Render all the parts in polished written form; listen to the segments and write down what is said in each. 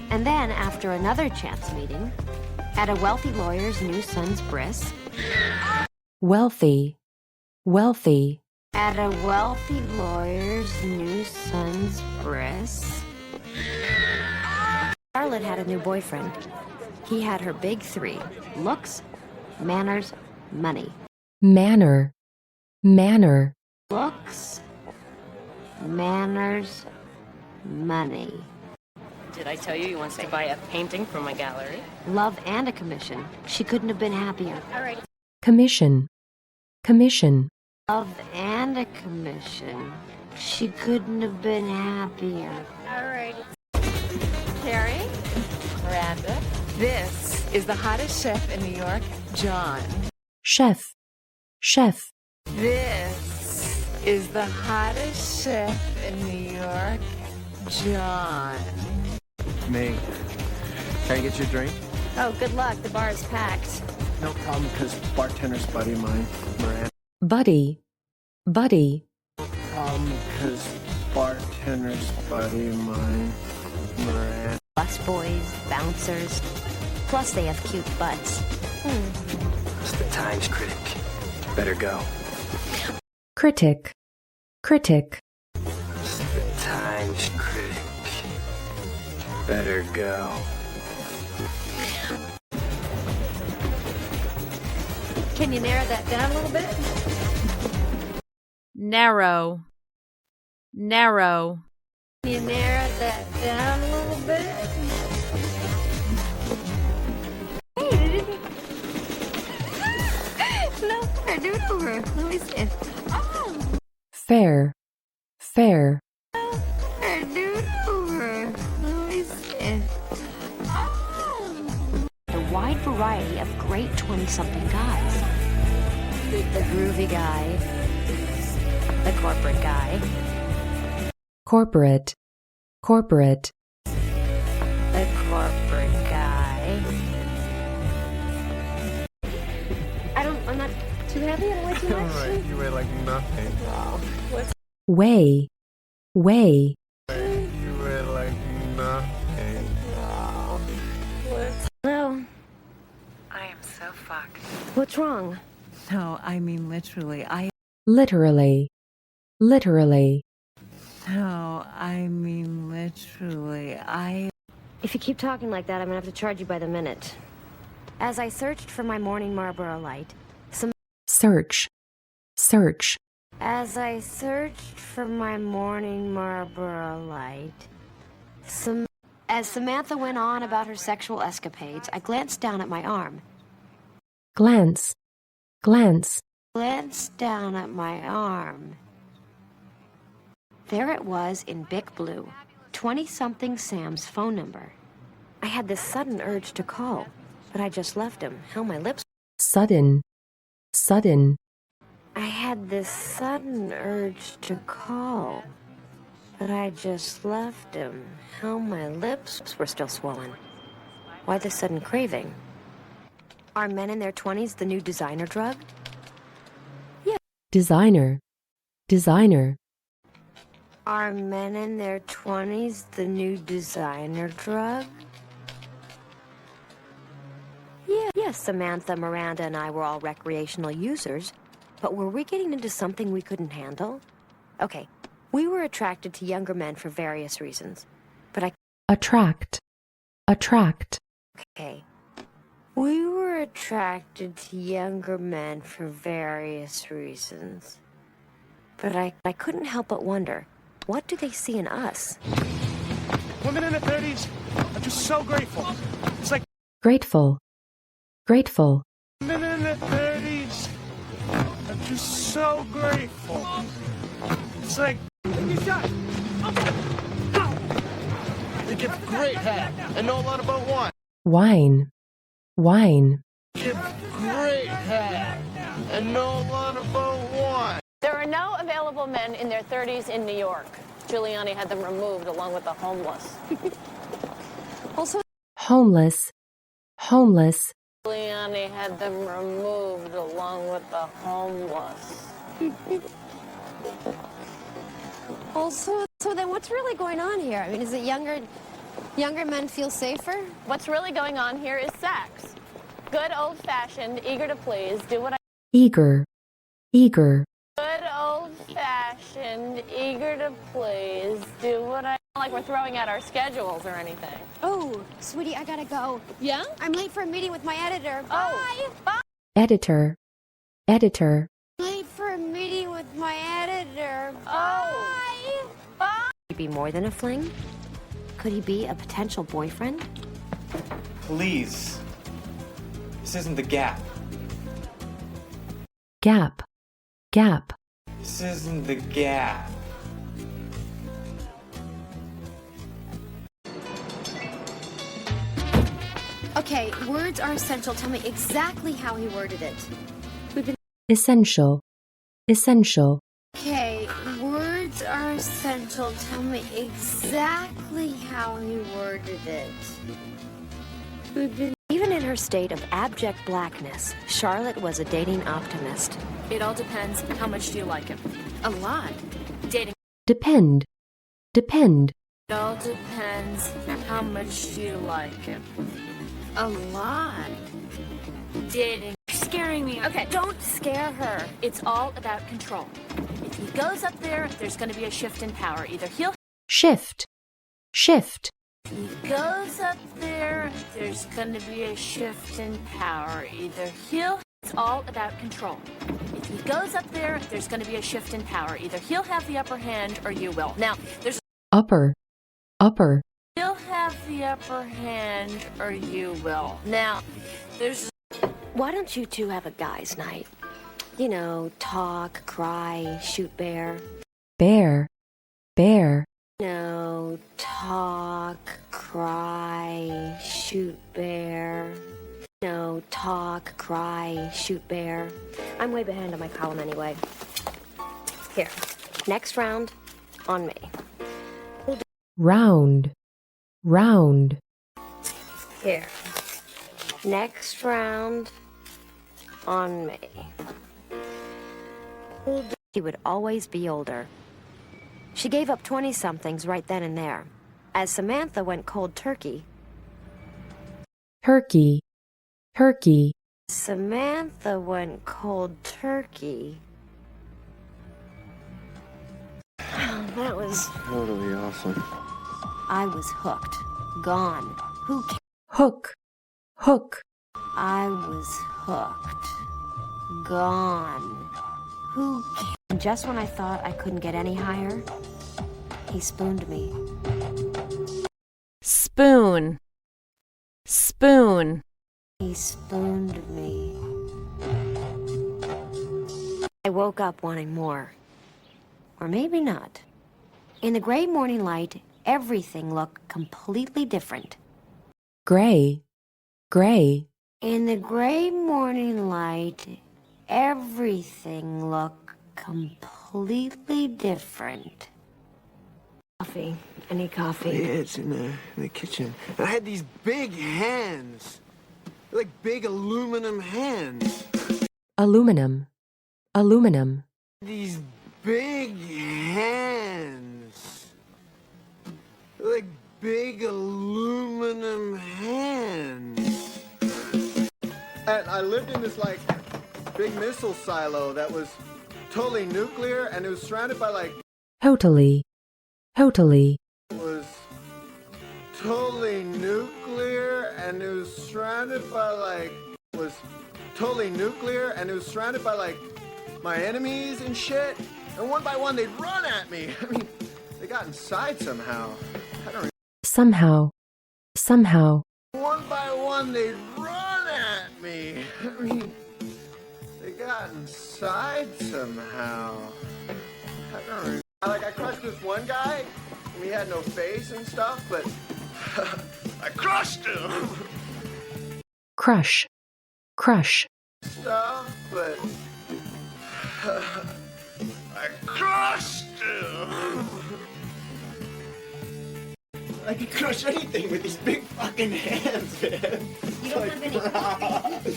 And then, after another chance meeting, at a wealthy lawyer's new son's bris. Wealthy, wealthy. At a wealthy lawyer's new son's bris. Charlotte had a new boyfriend. He had her big three: looks, manners, money. Manner, manner. Looks, manners, money. Did I tell you he wants to buy a painting from my gallery? Love and a commission. She couldn't have been happier. All right. Commission, commission. Love and a commission. She couldn't have been happier. All right. Carrie? Miranda? This is the hottest chef in New York, John. Chef, chef. This is the hottest chef in New York, John. Me. Can I get you a drink? Oh, good luck. The bar is packed. No problem, because bartender's buddy of mine, Miranda. Buddy, buddy. Because bartender's buddy of mine, Miranda. Busboys, bouncers. Plus, they have cute butts. It's the Times critic. Better go. Critic, critic. It's the Times critic. Better go. Can you narrow that down a little bit? Narrow, narrow. Can you narrow that down a little bit? No, fair. Do it over. Let me see it. Oh, Fair, fair. fair. Do it over. Let me see it. Oh. A wide variety of great 20-something guys. The groovy guy. The corporate guy. Corporate, corporate. The corporate guy. I'm not too heavy. I don't weigh too much. Alright, you weigh like nothing. Way, way. You weigh like nothing. No. I am so fucked. What's wrong? No, I mean literally. Literally, literally. No, I mean literally. If you keep talking like that, I'm gonna have to charge you by the minute. As I searched for my morning Marlboro Light, Search, search. As I searched for my morning Marlboro Light, as Samantha went on about her sexual escapades, I glanced down at my arm. Glance, glance. Glanced down at my arm. There it was in big blue, 20-something Sam's phone number. I had this sudden urge to call, but I just left him, held my lips. Sudden, sudden. I had this sudden urge to call, but I just left him, held my lips were still swollen. Why the sudden craving? Are men in their 20s the new designer drug? Designer, designer. Are men in their 20s the new designer drug? Yes, Samantha, Miranda, and I were all recreational users, but were we getting into something we couldn't handle? Okay, we were attracted to younger men for various reasons, but Attract, attract. Okay. We were attracted to younger men for various reasons, but I couldn't help but wonder, what do they see in us? Women in their 30s are just so grateful. It's like Grateful, grateful. women in their 30s are just so grateful. It's like they give great head and know a lot about one. Wine, wine. Give great head and know a lot about one. There are no available men in their 30s in New York. Giuliani had them removed along with the homeless. Also, Homeless, homeless. Giuliani had them removed along with the homeless. So then what's really going on here? I mean, is it younger Younger men feel safer? What's really going on here is sex. Good old-fashioned, eager to please, do what I... eager, eager, Good old-fashioned, eager to please, do what I... Like we're throwing out our schedules or anything. Oh, sweetie, I gotta go. Yeah? I'm late for a meeting with my editor. Oh, bye! editor, editor, Late for a meeting with my editor. Oh. Bye! Could he be more than a fling? Could he be a potential boyfriend? Please. This isn't the Gap. gap, gap, This isn't the Gap. Okay, words are essential. Tell me exactly how he worded it. essential, essential, Okay, words are essential. Tell me exactly how he worded it. Even in her state of abject blackness, Charlotte was a dating optimist. It all depends. How much do you like him? A lot. Dating. depend, depend, It all depends. How much do you like him? A lot. Dating. You're scaring me. Okay, Don't scare her. it's all about control. If he goes up there, there's going to be a shift in power. Either he'll. shift, shift, If he goes up there, there's going to be a shift in power. Either he'll. It's all about control. If he goes up there, there's going to be a shift in power. Either he'll have the upper hand or you will. Now, there's. upper, upper, He'll have the upper hand or you will. Now, there's. Why don't you two have a guy's night? You know, talk, cry, shoot bear. bear, bear, No, talk, cry, shoot bear. No, talk, cry, shoot bear. I'm way behind on my column anyway. Here, next round, on me. round, round, Here, next round, on me. She would always be older. She gave up 20-somethings right then and there. As Samantha went cold turkey, turkey, turkey, Samantha went cold turkey. That was... Totally awesome. I was hooked. Gone. Who ca- hook, hook, I was hooked. Gone. Who ca- And just when I thought I couldn't get any higher, he spooned me. spoon, spoon, He spooned me. I woke up wanting more. Or maybe not. In the gray morning light, everything looked completely different. gray, gray, In the gray morning light, everything looked completely different. Coffee. I need coffee. Yeah, it's in the kitchen. And I had these big hands. They're like big aluminum hands. aluminum, aluminum, These big hands. They're like big aluminum hands. And I lived in this like big missile silo that was totally nuclear, and it was surrounded by like totally, totally, was totally nuclear, and it was surrounded by like was totally nuclear, and it was surrounded by like my enemies and shit, and one by one they'd run at me. I mean, they got inside somehow. I don't somehow, somehow, one by one they'd run at me. I mean, they got inside somehow. I don't remember. Like, I crushed this one guy, and he had no face and stuff, but I crushed him. crush, crush, Stuff, but I crushed him. I can crush anything with these big fucking hands, man. You don't have any coffee.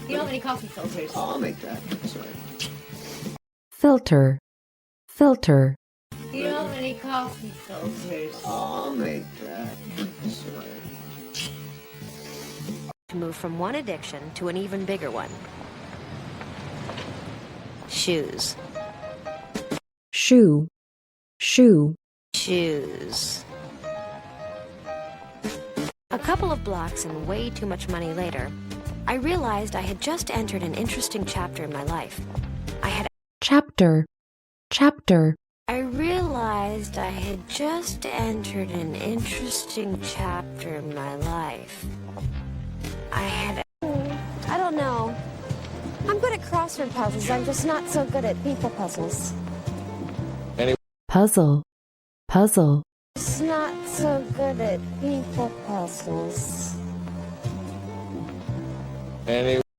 You don't have any coffee filters. I'll make that. Sorry. filter, filter, You don't have any coffee filters. I'll make that. to move from one addiction to an even bigger one. Shoes. Shoe. Shoe. Shoes. A couple of blocks and way too much money later, I realized I had just entered an interesting chapter in my life. Chapter. Chapter. I realized I had just entered an interesting chapter in my life. I don't know. I'm good at crossword puzzles. I'm just not so good at people puzzles. Puzzle. Puzzle. Just not so good at people puzzles. Anyway.